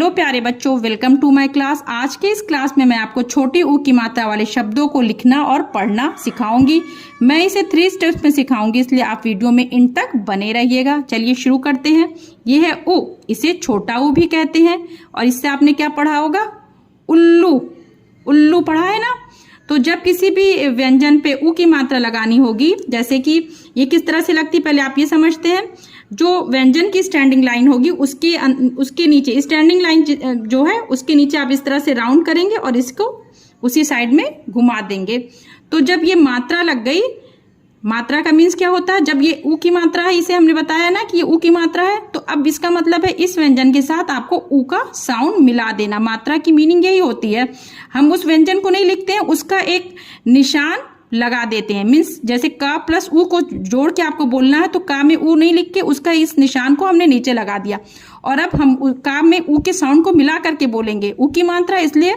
Hello प्यारे बच्चों, welcome to my class. आज के इस क्लास में मैं आपको छोटी ऊ की मात्रा वाले शब्दों को लिखना और पढ़ना सिखाऊंगी। मैं इसे 3 स्टेप्स में सिखाऊंगी, इसलिए आप वीडियो में इन तक बने रहिएगा। चलिए शुरू करते हैं। ये है ऊ, इसे छोटा ऊ भी कहते हैं। और इससे आपने क्या पढ़ा होगा? उल्लू। उल्लू पढ़ा है ना। तो जब किसी भी व्यंजन पे ऊ की मात्रा लगानी होगी, जैसे कि ये किस तरह से लगती, पहले आप ये समझते हैं। जो व्यंजन की स्टैंडिंग लाइन होगी उसके नीचे स्टैंडिंग लाइन जो है उसके नीचे आप इस तरह से राउंड करेंगे और इसको उसी साइड में घुमा देंगे। तो जब ये मात्रा लग गई, मात्रा का मीन्स क्या होता है? जब ये ऊ की मात्रा है, इसे हमने बताया ना कि ये ऊ की मात्रा है, तो अब इसका मतलब है इस व्यंजन के साथ आपको ऊ का साउंड मिला देना। मात्रा की मीनिंग यही होती है। हम उस व्यंजन को नहीं लिखते हैं, उसका एक निशान लगा देते हैं। मीन्स जैसे का प्लस ऊ को जोड़ के आपको बोलना है, तो का में ऊ नहीं लिख के उसका इस निशान को हमने नीचे लगा दिया। और अब हम का में ऊ के साउंड को मिला करके बोलेंगे। ऊ की मात्रा, इसलिए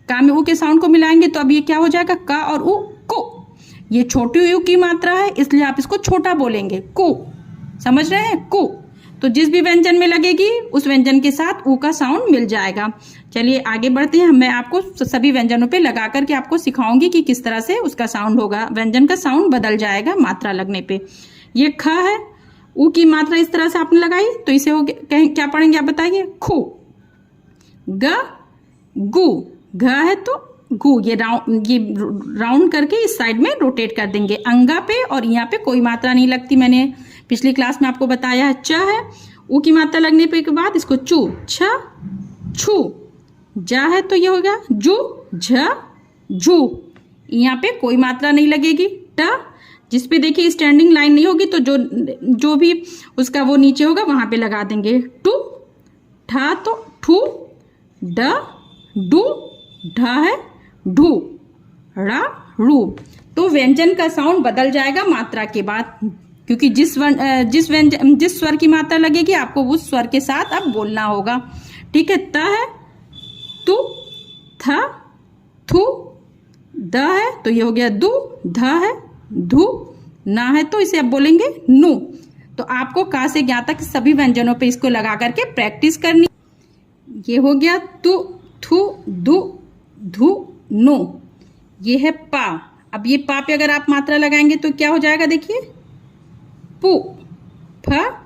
का में ऊ के साउंड को मिलाएंगे, तो अब ये क्या हो जाएगा? का और ऊ को। ये छोटी ऊ की मात्रा है, इसलिए आप इसको छोटा बोलेंगे, कु। समझ रहे हैं? कु। तो जिस भी व्यंजन में लगेगी उस व्यंजन के साथ ऊ का साउंड मिल जाएगा। चलिए आगे बढ़ते हैं। मैं आपको सभी व्यंजनों पे लगा करके आपको सिखाऊंगी कि किस तरह से उसका साउंड होगा। व्यंजन का साउंड बदल जाएगा मात्रा लगने पे। ये ख है, ऊ की मात्रा इस तरह से आपने लगाई, तो इसे हो क्या पढ़ेंगे आप बताइए? खु। ग गु। घ है तो गु। ये राउंड करके इस साइड में रोटेट कर देंगे। अंगा पे और यहाँ पे कोई मात्रा नहीं लगती, मैंने पिछली क्लास में आपको बताया है। च है, ऊ की मात्रा लगने पे के बाद इसको चू। छ छू। जा है तो ये होगा जू झ झू। यहाँ पे कोई मात्रा नहीं लगेगी। ट, जिसपे देखिए स्टैंडिंग लाइन नहीं होगी, तो जो भी उसका वो नीचे होगा वहां पे लगा देंगे। टू। ठा तो ठू। ड डू। ढ है ढू। ड़ा रू। तो व्यंजन का साउंड बदल जाएगा मात्रा के बाद, क्योंकि जिस स्वर की मात्रा लगेगी आपको उस स्वर के साथ अब बोलना होगा। ठीक है। त है तू। थ थू। द है तो ये हो गया दू। ध है धू। ना है तो इसे अब बोलेंगे नू। तो आपको का से ज्ञा तक सभी व्यंजनों पे इसको लगा करके प्रैक्टिस करनी। ये हो गया तू थू दू धू नो। ये है पा। अब ये पा पे अगर आप मात्रा लगाएंगे तो क्या हो जाएगा? देखिए, पू। फ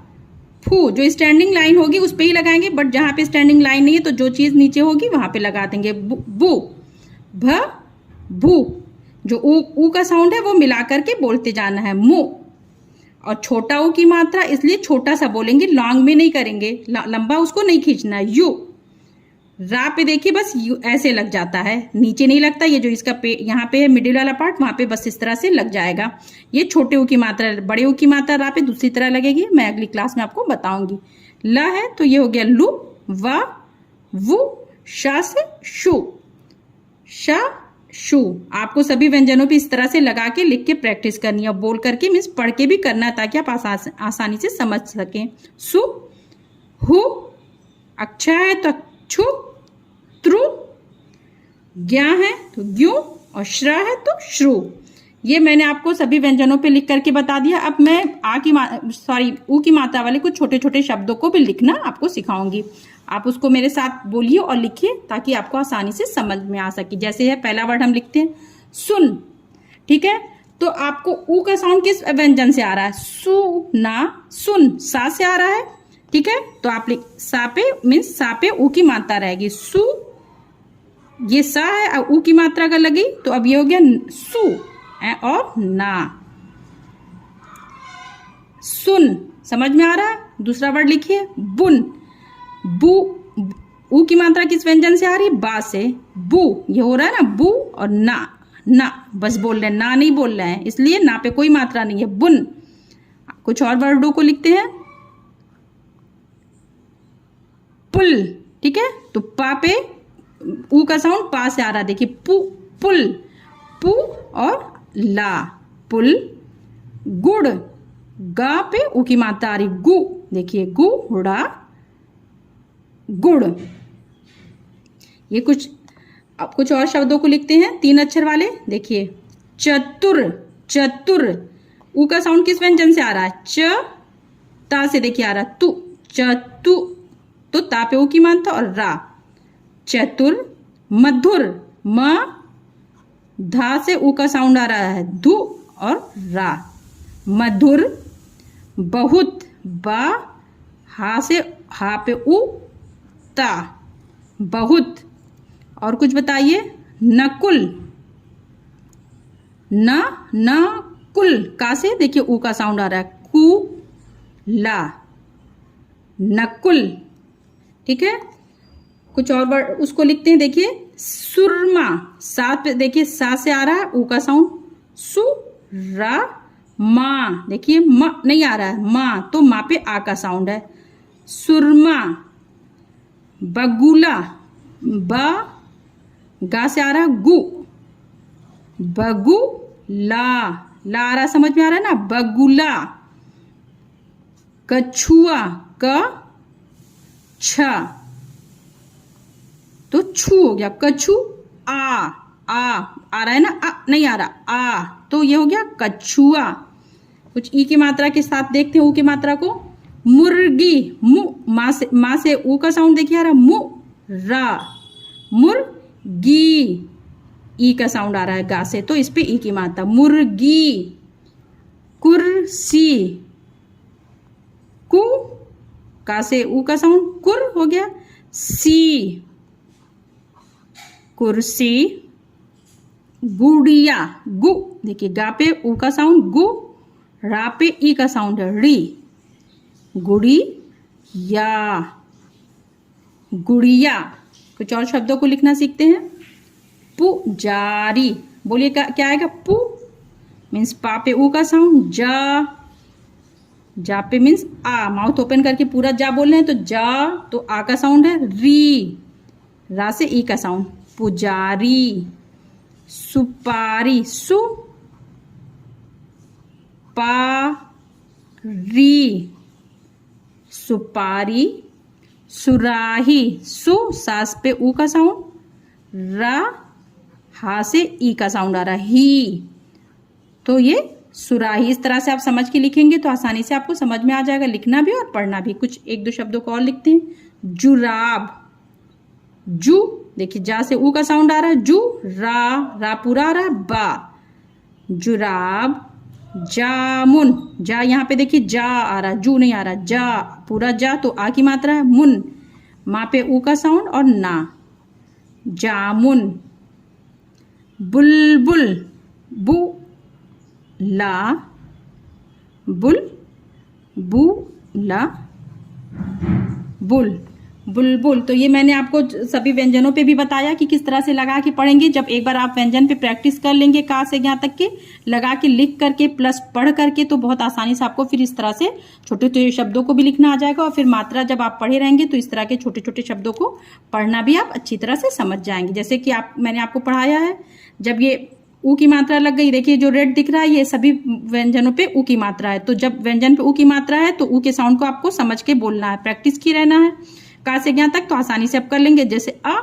फू। जो स्टैंडिंग लाइन होगी उस पे ही लगाएंगे, बट जहां पे स्टैंडिंग लाइन नहीं है तो जो चीज नीचे होगी वहां पे लगा देंगे। बू। भ भू। जो ऊ का साउंड है वो मिला करके बोलते जाना है। मु। और छोटा ऊ की मात्रा इसलिए छोटा सा बोलेंगे, लॉन्ग में नहीं करेंगे, लंबा उसको नहीं खींचना है। यू। रा पे देखिए बस यू ऐसे लग जाता है, नीचे नहीं लगता। ये जो इसका यहाँ पे है मिडिल वाला पार्ट, वहां पे बस इस तरह से लग जाएगा। ये छोटे ऊ की मात्रा। बड़े ऊ की मात्रा रा पे दूसरी तरह लगेगी, मैं अगली क्लास में आपको बताऊंगी। ल है तो ये हो गया लू। व वु। शा से शू। शा शू। आपको सभी व्यंजनों पे इस तरह से लगा के लिख के प्रैक्टिस करनी है। बोल करके मीन्स पढ़ के भी करना है, ताकि आप आसानी से समझ सकें। सु हु। अच्छा है तो छु त्रु। ज्ञा है तो ग्यू और श्र है तो श्रु। ये मैंने आपको सभी व्यंजनों पे लिख करके बता दिया। अब मैं ऊ की मात्रा वाले कुछ छोटे छोटे शब्दों को भी लिखना आपको सिखाऊंगी। आप उसको मेरे साथ बोलिए और लिखिए, ताकि आपको आसानी से समझ में आ सके। जैसे है पहला वर्ड हम लिखते हैं सुन। ठीक है। तो आपको ऊ का साउंड किस व्यंजन से आ रहा है? सु ना सुन। सा से आ रहा है। ठीक है। तो आप सा पे मीन्स सा पे ऊ की मात्रा रहेगी। सु। ये सा है, ऊ की मात्रा अगर लगी तो अब ये हो गया सु और ना। सुन। समझ में आ रहा है? दूसरा वर्ड लिखिए बुन। बू। ऊ की मात्रा किस व्यंजन से आ रही है? बा से। बू। ये हो रहा है ना बू और ना। ना बस बोल रहे हैं, ना नहीं बोल रहे हैं, इसलिए ना पे कोई मात्रा नहीं है। बुन। कुछ और वर्डों को लिखते हैं। पुल। ठीक है। तो पा पे ऊ का साउंड पा से आ रहा है, देखिए पु पुल। पु और ला पुल। गुड़। गा पे ऊ की मात्रा आ रही गु, देखिए गुड़ा गुड़। ये कुछ और शब्दों को लिखते हैं 3 अक्षर वाले। देखिए चतुर। चतुर। ऊ का साउंड किस व्यंजन से आ रहा है? च ता से देखिए आ रहा है तु। चतु तो ता पे ऊ की मात्रा और रा। चतुर, मधुर, म धा से ऊ का साउंड आ रहा है, धु और रा। मधुर, बहुत, बा हा से हा पे ऊ ता, बहुत। और कुछ बताइए। नकुल, न कुल का से देखिए ऊ का साउंड आ रहा है, कु ला, नकुल। ठीक है, कुछ और वर्ड उसको लिखते हैं। देखिए सुरमा, सा पे देखिए सा से आ रहा है ऊ का साउंड, सु रा मा, देखिए म नहीं आ रहा है, मा तो मा पे आ का साउंड है, सुरमा। बगुला, ब गा से आ रहा है गु, बगु ला आ रहा, समझ में आ रहा है ना, बगुला। कछुआ, क छ तो छू हो गया, कछु आ रहा है ना, आ नहीं आ रहा, आ तो ये हो गया कछुआ। कुछ ई की मात्रा के साथ देखते हैं ऊ की मात्रा को। मुर्गी, मु माँ से ऊ का साउंड देखिए आ रहा, मु रा, मुर्गी। ई का साउंड आ रहा है गा से, तो इस पे ई की मात्रा, मुर्गी। कुर्सी, कु का से ऊ का साउंड, कुर हो गया, सी, कुर्सी। गुड़िया, गु देखिए गा पे ऊ का साउंड गु, रा पे ई का साउंड है री, गुड़ी या, गुड़िया। कुछ और शब्दों को लिखना सीखते हैं। पुजारी, बोलिए क्या आएगा, पु मीन्स पा पे ऊ का साउंड, जा पे मीन्स आ, माउथ ओपन करके पूरा जा बोल रहे हैं तो जा, तो आ का साउंड है, री, रा से ई का साउंड, पुजारी। सुपारी, सु पा री, सुपारी। सुराही, सु सास पे ऊ का साउंड, रा हा से ई का साउंड आ रहा है, ही, तो ये सुराही। इस तरह से आप समझ के लिखेंगे तो आसानी से आपको समझ में आ जाएगा, लिखना भी और पढ़ना भी। कुछ एक दो शब्दों को और लिखते हैं। जुराब, जू देखिए जा से ऊ का साउंड आ रहा है, जू, रा पूरा आ रहा है, बा, जुराब। जामुन, जा यहाँ पे देखिए जा आ रहा, जू नहीं आ रहा, जा पूरा जा तो आ की मात्रा है, मुन माँ पे ऊ का साउंड और ना, जामुन। बुलबुल, बु ला, बुलबुल। तो ये मैंने आपको सभी व्यंजनों पे भी बताया कि किस तरह से लगा के पढ़ेंगे। जब एक बार आप व्यंजन पे प्रैक्टिस कर लेंगे का से यहाँ तक के लगा के लिख करके प्लस पढ़ करके, तो बहुत आसानी से आपको फिर इस तरह से छोटे छोटे शब्दों को भी लिखना आ जाएगा। और फिर मात्रा जब आप पढ़े रहेंगे तो इस तरह के छोटे छोटे शब्दों को पढ़ना भी आप अच्छी तरह से समझ जाएंगे। जैसे कि मैंने आपको पढ़ाया है, जब ये ऊ की मात्रा लग गई, देखिए जो रेड दिख रहा है ये सभी व्यंजनों पे ऊ की मात्रा है। तो जब व्यंजन पे ऊ की मात्रा है तो ऊ के साउंड को आपको समझ के बोलना है, प्रैक्टिस की रहना है का से यहाँ तक, तो आसानी से आप कर लेंगे। जैसे अ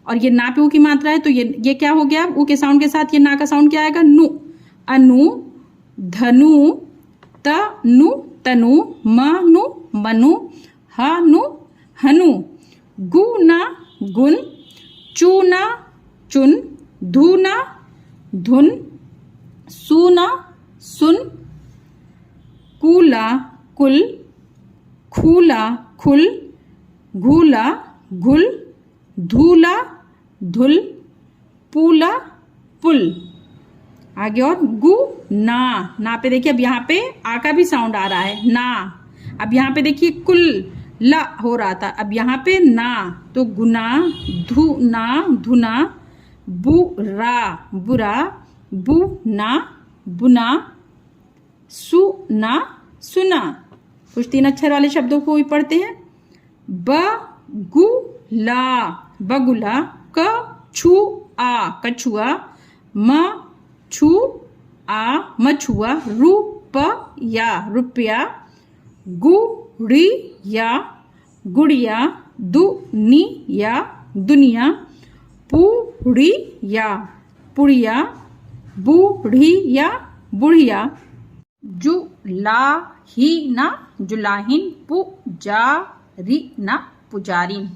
और ये ना पे ऊ की मात्रा है तो ये क्या हो गया, ऊ के साउंड के साथ ये ना का साउंड क्या आएगा, नु। अनु, धनु, तनु, तनु, मनु, मनु, हनु, हनु। गुना, गुन, चूना, चुन, धुना, धुन, सुना, सुन, कूला, कुल, खूला, खुल, घूला, घुल, धूला, धुल, पूला, पुल। आगे और गु ना पे देखिए अब यहाँ पे आ का भी साउंड आ रहा है, ना। अब यहाँ पे देखिए कुल ला हो रहा था, अब यहाँ पे ना, तो गुना, धुना, धुना, बुरा, बुरा, बुना, बुना, सुना, सुना। कुछ 3 अक्षर वाले शब्दों को भी पढ़ते हैं। बगुला, बगुला। कछुआ, कछुआ। मछुआ, मछुआ। रुपया, रुपया। गुड़िया, गुड़िया। दुनिया, दुनिया। पुड़िया, पुड़िया। बुढ़िया, बुढ़िया। जुलाहीना, जुलाहीन। पुजारीना, पुजारी।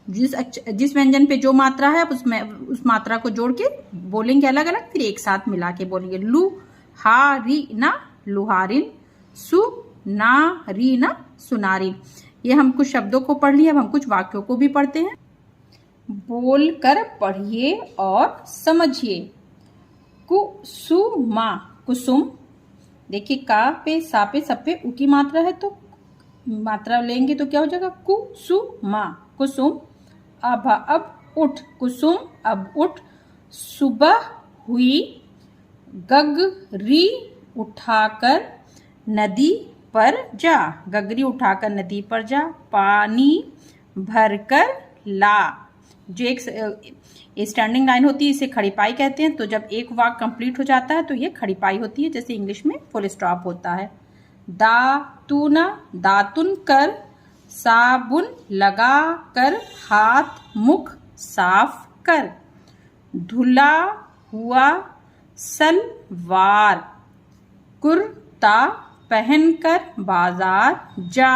जिस व्यंजन पे जो मात्रा है उस मात्रा को जोड़ के बोलेंगे अलग अलग, फिर एक साथ मिला के बोलेंगे। लुहारीना लुहारिन, सुनारीना सुनारिन। ये हम कुछ शब्दों को पढ़ लिए, अब हम कुछ वाक्यों को भी पढ़ते हैं। बोल कर पढ़िए और समझिए। कुसुमा कुसुम, देखिए का पे सा पे सब पे उ की मात्रा है, तो मात्रा लेंगे तो क्या हो जाएगा कुसुमा कुसुम। अब उठ कुसुम अब उठ। सुबह हुई, गगरी उठाकर नदी पर जा, गगरी उठाकर नदी पर जा। पानी भरकर ला, जो एक स्टैंडिंग लाइन होती है इसे खड़ी पाई कहते हैं। तो जब एक वाक्य कंप्लीट हो जाता है तो ये खड़ी पाई होती है, जैसे इंग्लिश में फुल स्टॉप होता है। दातुना दातुन कर, साबुन लगा कर हाथ मुख साफ कर। धुला हुआ सलवार कुर्ता पहनकर बाजार जा।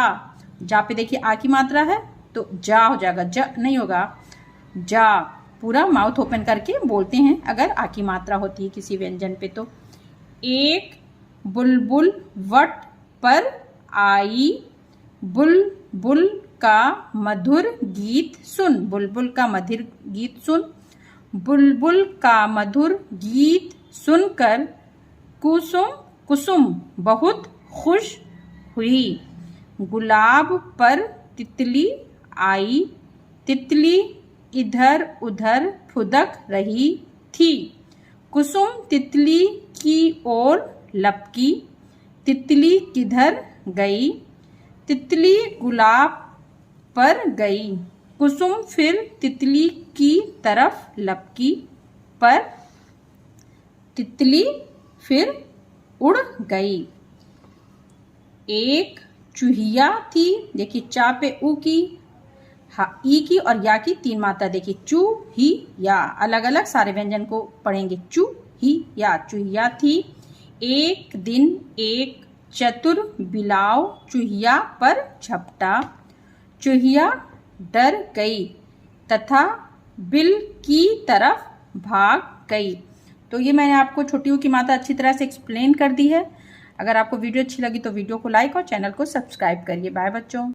जा पे देखिए आ की मात्रा है तो जा हो जाएगा, ज नहीं होगा। जा पूरा माउथ ओपन करके बोलते हैं अगर आ की मात्रा होती है किसी व्यंजन पे तो। एक बुलबुल वट पर आई, बुलबुल का मधुर गीत सुन, बुलबुल का मधुर गीत सुन। बुलबुल का मधुर गीत सुनकर कुसुम कुसुम बहुत खुश हुई। गुलाब पर तितली आई, तितली इधर उधर फुदक रही थी। कुसुम तितली की ओर लपकी, तितली किधर गई? तितली गुलाब पर गई। कुसुम फिर तितली की तरफ लपकी, पर तितली फिर उड़ गई। एक चूहिया थी, देखिए चा पे ऊ की, ई की और या की तीन मात्रा देखिए। चू ही या, अलग अलग सारे व्यंजन को पढ़ेंगे। चू ही या, चूहिया थी। एक दिन एक चतुर बिलाव चूहिया पर झपटा, चूहिया डर गई तथा बिल की तरफ भाग गई। तो ये मैंने आपको छोटी ऊ की मात्रा अच्छी तरह से एक्सप्लेन कर दी है। अगर आपको वीडियो अच्छी लगी तो वीडियो को लाइक और चैनल को सब्सक्राइब करिए। बाय बच्चों।